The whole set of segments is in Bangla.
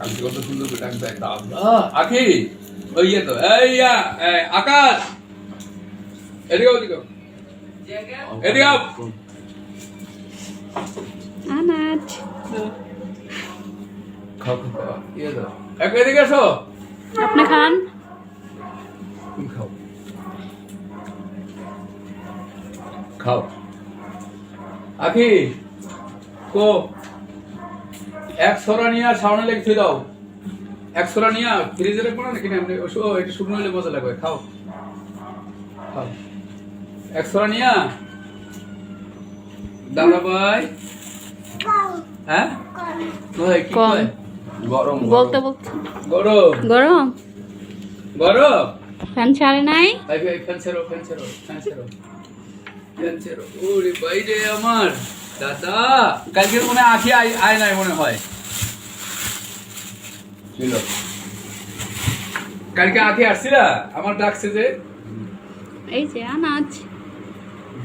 আমি কত সুন্দর করে ডাক দেয় দাদা আখি ওই তো এই আকাশ এদিকে ওদিকে এদিকে আনাজ খাও খাও তো এদিকে আসো আপনি খান খাও খাও আখি কো এক সোরা নিয়ে সামনে লেগে দাও এক সোরা নিয়ে ফ্রিজে রাখবো না নাকি এমনি এটা শুকনো হলে মজা লাগবে খাও খাও এক সোরা নিয়ে দাদা ভাই হ্যাঁ কি কয় গরম বলতে বলতে গরম গরম গরম ফ্যান ছাড়ে নাই ফ্যান ছেড়ো ওরে ভাই রে আমার দাদা কালকে মনে আখি আয় নাই মনে হয় ছিল কালকে আখি আসছিলা আমার ডাকছে যে এই যে আনাজ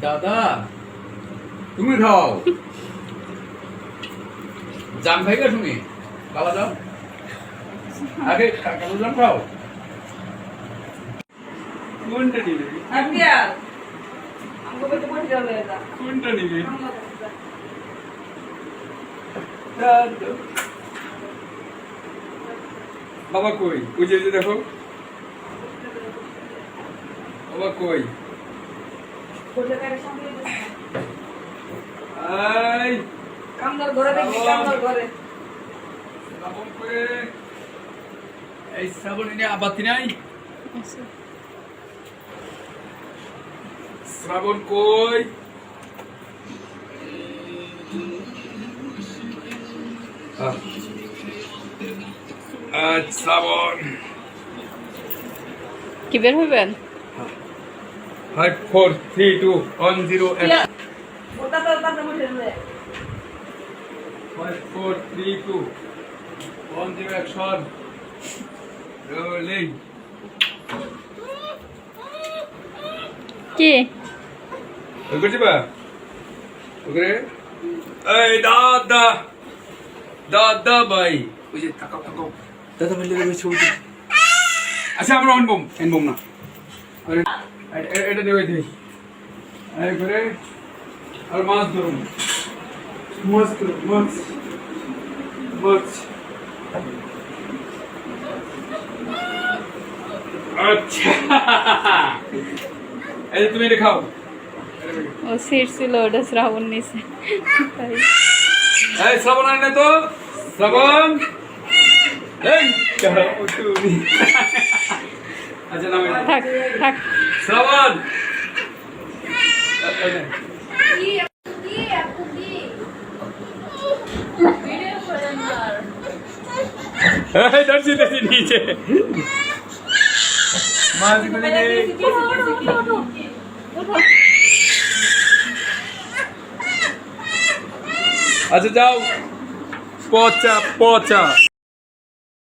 দাদা তুমি খাও জাম খাই গা তুমি কালা জাম আগে কালো জাম খাও কোনটা নিবি কোনটা নিবি বাবা কই ওই যে দেখো বাবা কই আই কামদার ঘরে দেখি কামদার ঘরে শ্রাবণ করে এই শ্রাবণ এনে আবাতি নাই শ্রাবণ কই শ্রাবণ কি বের হইবেন 5 4 3 2 1 0 ওটা তো তাতে বসে রে 5 4 3 2 1 0 অ্যাকশন রোলিং কি ওই করছি বা ওকে এই দাদা দাদা ভাই ওই যে তাকাও দাদা ভাই লেগে ছবি আচ্ছা আমরা এনবম না এটা দেবে দিই এই করে আর মাছ ধরুন মাছ আচ্ছা এই তুমি এটা খাও ও সিট ছিল ওটা শ্রাবণ নিছে এই শ্রাবণ আনে তো শ্রাবণ এই তুমি আচ্ছা নামে থাক শ্রাবণ এই দর্শি নিচে মাছ গুলি আচ্ছা যাও পচা